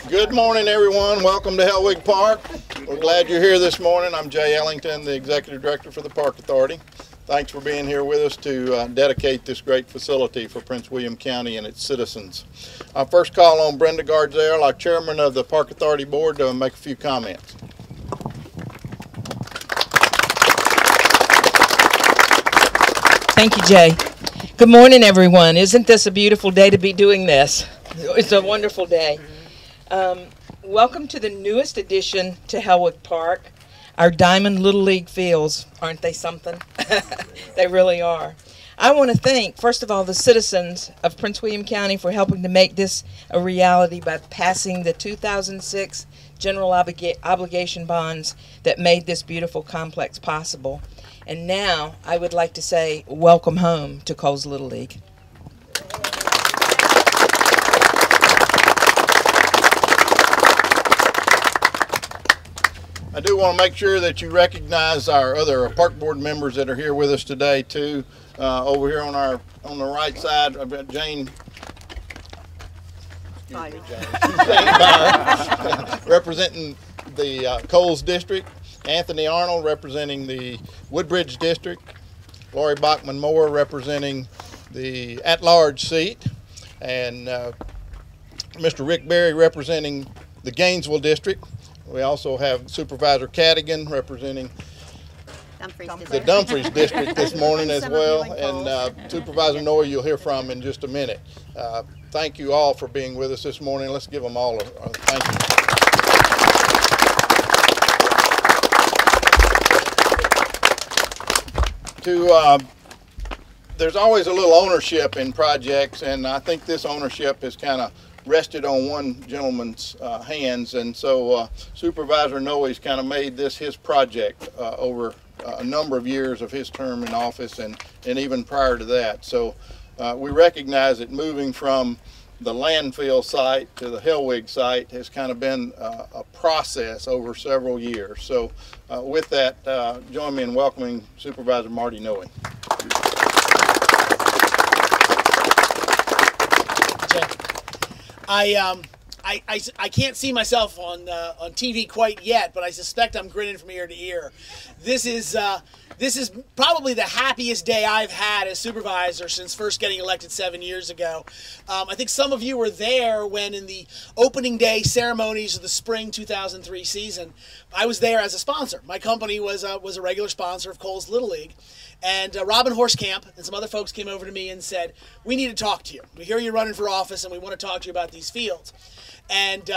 Good morning, everyone. Welcome to Hellwig Park. We're glad you're here this morning. I'm Jay Ellington, the Executive Director for the Park Authority. Thanks for being here with us to dedicate this great facility for Prince William County and its citizens. I first call on Brenda Gardzell, our Chairman of the Park Authority Board, to make a few comments. Thank you, Jay. Good morning, everyone. Isn't this a beautiful day to be doing this? It's a wonderful day. Welcome to the newest addition to Hellwig Park, our Diamond Little League fields. Aren't they something? They really are. I want to thank, first of all, the citizens of Prince William County for helping to make this a reality by passing the 2006 general obligation bonds that made this beautiful complex possible. And now I would like to say welcome home to Coles Little League. I do want to make sure that you recognize our other park board members that are here with us today too. Over here on the right side, I've got Jane. Jane Byer, representing the Coles District. Anthony Arnold representing the Woodbridge District. Lori Bachman Moore representing the at-large seat, and Mr. Rick Berry representing the Gainesville District. We also have Supervisor Cadigan representing the Dumfries District this morning as well, and Supervisor Noy you'll hear from in just a minute. Thank you all for being with us this morning. Let's give them all a thank you. There's always a little ownership in projects, and I think this ownership has kind of rested on one gentleman's hands, and so Supervisor Noe's kind of made this his project over a number of years of his term in office, and even prior to that. So we recognize that moving from the landfill site to the Hellwig site has kind of been a process over several years. So with that, join me in welcoming Supervisor Marty Noe. I can't see myself on TV quite yet, but I suspect I'm grinning from ear to ear. This is probably the happiest day I've had as supervisor since first getting elected 7 years ago. I think some of you were there when in the opening day ceremonies of the spring 2003 season, I was there as a sponsor. My company was a regular sponsor of Coles Little League. And Robin Horskamp and some other folks came over to me and said, we need to talk to you. We hear you're running for office and we want to talk to you about these fields. And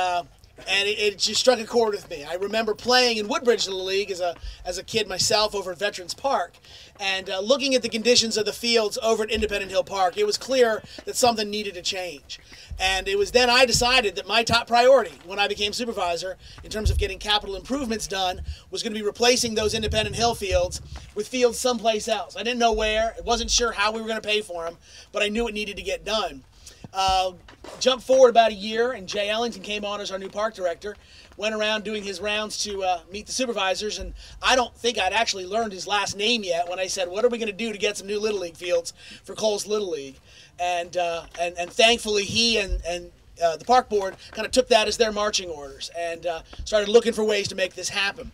it just struck a chord with me. I remember playing in Woodbridge Little League as a kid myself over at Veterans Park. And looking at the conditions of the fields over at Independent Hill Park, it was clear that something needed to change. And it was then I decided that my top priority when I became supervisor in terms of getting capital improvements done was going to be replacing those Independent Hill fields with fields someplace else. I didn't know where. I wasn't sure how we were going to pay for them, but I knew it needed to get done. Jump forward about a year, and Jay Ellington came on as our new park director, went around doing his rounds to meet the supervisors, and I don't think I'd actually learned his last name yet when I said, what are we going to do to get some new Little League fields for Coles Little League? And thankfully he and the park board kind of took that as their marching orders and started looking for ways to make this happen.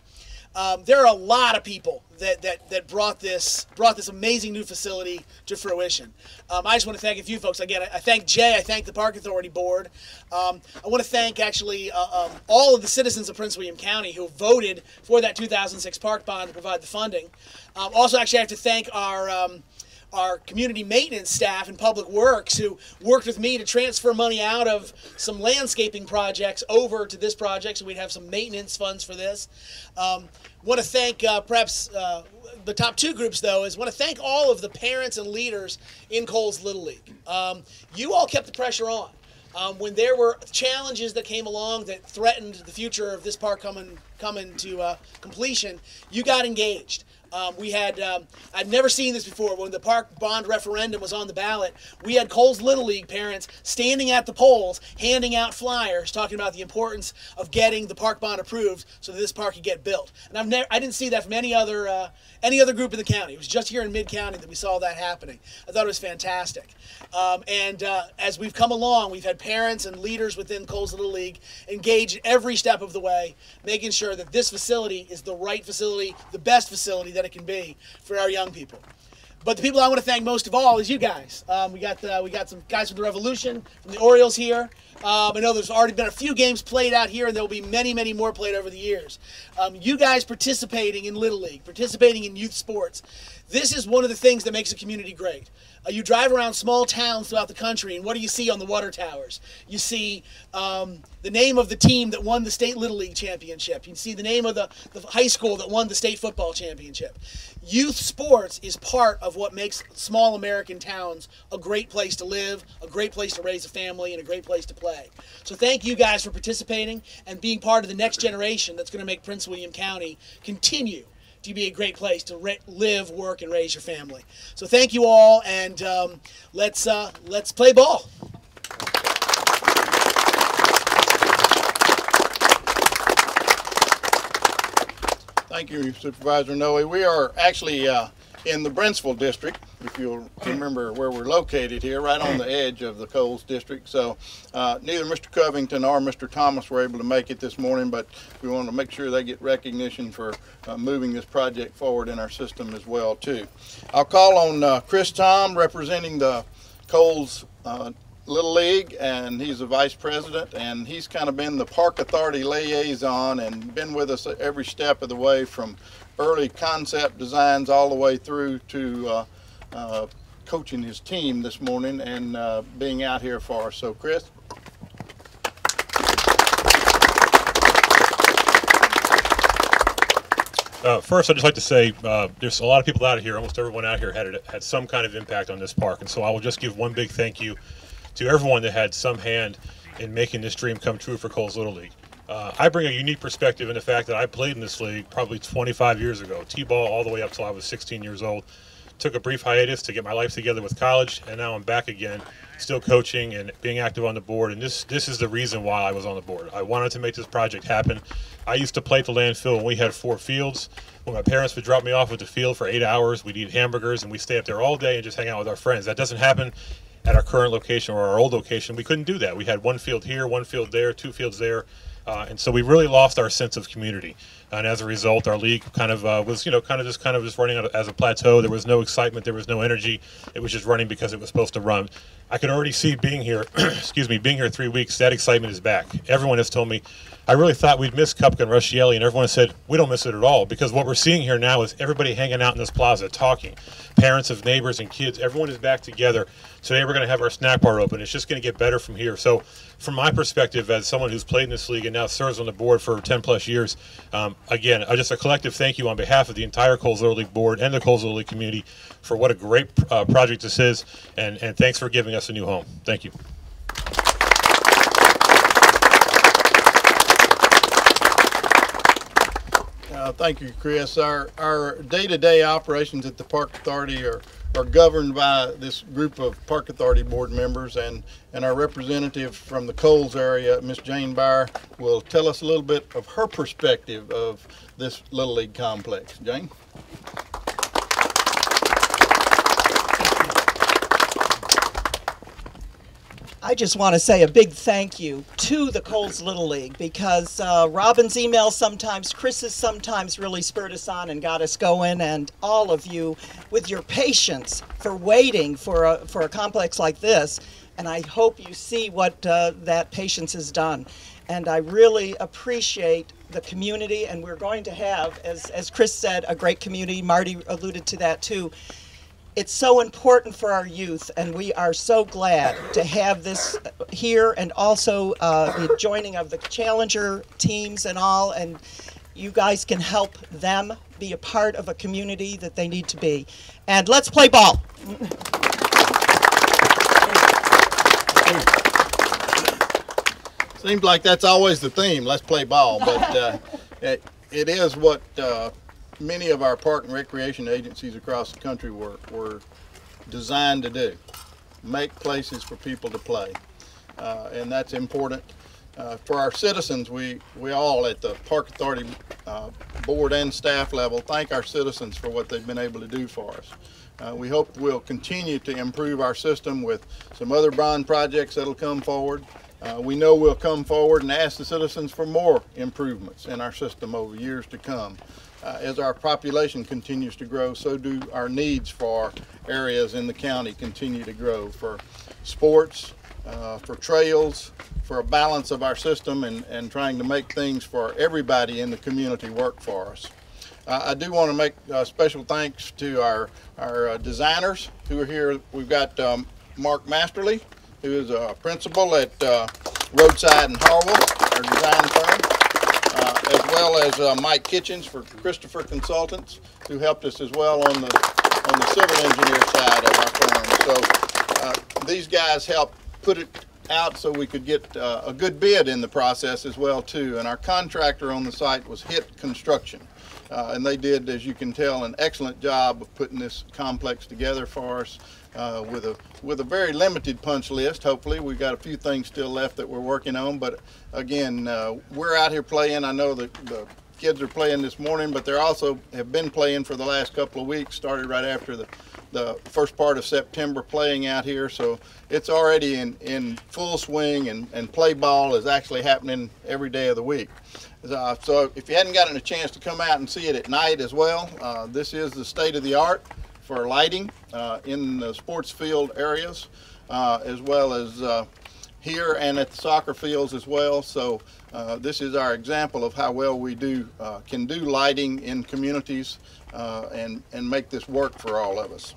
There are a lot of people that brought this amazing new facility to fruition. I just want to thank a few folks. Again, I thank Jay. I thank the Park Authority Board. I want to thank actually all of the citizens of Prince William County who voted for that 2006 park bond to provide the funding. Also, actually, I have to thank our community maintenance staff and public works who worked with me to transfer money out of some landscaping projects over to this project so we'd have some maintenance funds for this. Want to thank perhaps the top two groups though is want to thank all of the parents and leaders in Coles Little League. You all kept the pressure on. When there were challenges that came along that threatened the future of this park coming to completion, you got engaged. We had, I've never seen this before, when the park bond referendum was on the ballot, we had Coles Little League parents standing at the polls, handing out flyers, talking about the importance of getting the park bond approved so that this park could get built. And I didn't see that from any other group in the county. It was just here in Mid-County that we saw that happening. I thought it was fantastic. As we've come along, we've had parents and leaders within Coles Little League engage every step of the way, making sure that this facility is the right facility, the best facility that it can be for our young people. But the people I want to thank most of all is you guys. We got some guys from the Revolution, from the Orioles here. I know there's already been a few games played out here, and there will be many, many more played over the years. You guys participating in Little League, participating in youth sports, this is one of the things that makes a community great. You drive around small towns throughout the country, and what do you see on the water towers? You see the name of the team that won the state Little League championship. You can see the name of the high school that won the state football championship. Youth sports is part of what makes small American towns a great place to live, a great place to raise a family, and a great place to play. So thank you guys for participating and being part of the next generation that's going to make Prince William County continue to be a great place to live, work, and raise your family. So thank you all, and let's play ball. Thank you, Supervisor Noe. We are actually in the Brentsville district, if you'll remember where we're located here, right on the edge of the Coles district. So neither Mr. Covington or Mr. Thomas were able to make it this morning, but we want to make sure they get recognition for moving this project forward in our system as well, too. I'll call on Chris Tom, representing the Coles Little League, and he's the vice president, and he's kind of been the park authority liaison and been with us every step of the way from early concept designs all the way through to coaching his team this morning and being out here for us. So Chris. First, I'd just like to say there's a lot of people out here, almost everyone out here had some kind of impact on this park, and so I will just give one big thank you to everyone that had some hand in making this dream come true for Coles Little League. I bring a unique perspective in the fact that I played in this league probably 25 years ago, T-ball all the way up till I was 16 years old. Took a brief hiatus to get my life together with college, and now I'm back again, still coaching and being active on the board, and this is the reason why I was on the board. I wanted to make this project happen. I used to play at the landfill when we had 4 fields. When my parents would drop me off at the field for 8 hours, we'd eat hamburgers, and we'd stay up there all day and just hang out with our friends. That doesn't happen at our current location or our old location. We couldn't do that. We had 1 field here, 1 field there, 2 fields there, and so we really lost our sense of community. And as a result, our league kind of was, kind of just running as a plateau. There was no excitement, there was no energy. It was just running because it was supposed to run. I could already see being here, being here 3 weeks, that excitement is back. Everyone has told me, I really thought we'd miss Kupka and Ruscielli, and everyone said, we don't miss it at all, because what we're seeing here now is everybody hanging out in this plaza, talking. Parents of neighbors and kids, everyone is back together. Today we're going to have our snack bar open. It's just going to get better from here. So from my perspective, as someone who's played in this league and now serves on the board for 10 plus years, again, just a collective thank you on behalf of the entire Coles Little League board and the Coles Little League community for what a great project this is, and thanks for giving us a new home. Thank you. Thank you, Chris. Our day-to-day operations at the Park Authority are governed by this group of Park Authority board members, and our representative from the Coles area, Miss Jane Byer, will tell us a little bit of her perspective of this Little League complex. Jane? I just want to say a big thank you to the Coles Little League, because Robin's emails sometimes, Chris's sometimes really spurred us on and got us going, and all of you with your patience for waiting for a complex like this. And I hope you see what that patience has done. And I really appreciate the community, and we're going to have, as Chris said, a great community. Marty alluded to that too. It's so important for our youth, and we are so glad to have this here, and also the joining of the Challenger teams and all, and you guys can help them be a part of a community that they need to be. And let's play ball. Seems like that's always the theme, let's play ball, but it is what many of our park and recreation agencies across the country were designed to do. Make places for people to play. And that's important. For our citizens, we all at the Park Authority board and staff level thank our citizens for what they've been able to do for us. We hope we'll continue to improve our system with some other bond projects that'll come forward. We know we'll come forward and ask the citizens for more improvements in our system over years to come. As our population continues to grow, so do our needs for areas in the county continue to grow for sports, for trails, for a balance of our system and trying to make things for everybody in the community work for us. I do want to make special thanks to our designers who are here. We've got Mark Masterly, who is a principal at Roadside in Harwell, our design firm, as well as Mike Kitchens for Christopher Consultants, who helped us as well on the civil engineer side of our firm. So these guys helped put it out so we could get a good bid in the process as well too. And our contractor on the site was HIT Construction. And they did, as you can tell, an excellent job of putting this complex together for us with a very limited punch list. Hopefully, we've got a few things still left that we're working on. But again, we're out here playing. I know that the kids are playing this morning, but they also have been playing for the last couple of weeks. Started right after the first part of September playing out here. So it's already in full swing, and play ball is actually happening every day of the week. So if you hadn't gotten a chance to come out and see it at night as well, this is the state of the art for lighting in the sports field areas, as well as here and at the soccer fields as well. So this is our example of how well we can do lighting in communities and make this work for all of us.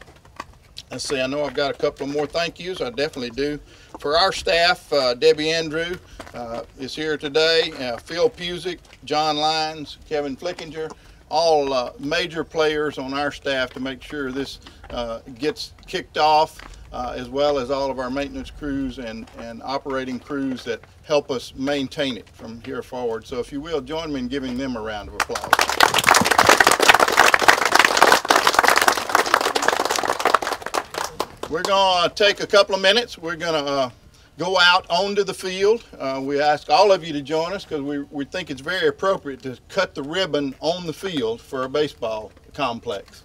Let's see, I know I've got a couple of more thank yous. I definitely do. For our staff, Debbie Andrew is here today, Phil Pusick, John Lyons, Kevin Flickinger, all major players on our staff to make sure this gets kicked off, as well as all of our maintenance crews and operating crews that help us maintain it from here forward. So if you will, join me in giving them a round of applause. We're going to take a couple of minutes. We're going to go out onto the field. We ask all of you to join us because we think it's very appropriate to cut the ribbon on the field for a baseball complex.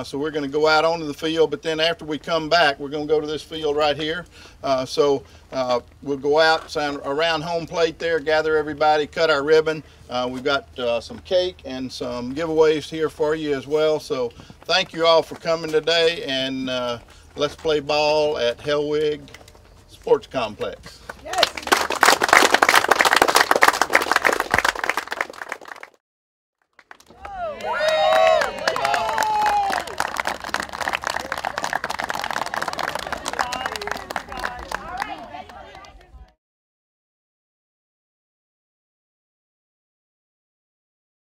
So we're going to go out onto the field, but then after we come back, we're going to go to this field right here. We'll go out, stand around home plate there, gather everybody, cut our ribbon. We've got some cake and some giveaways here for you as well. So thank you all for coming today, and let's play ball at Hellwig Sports Complex.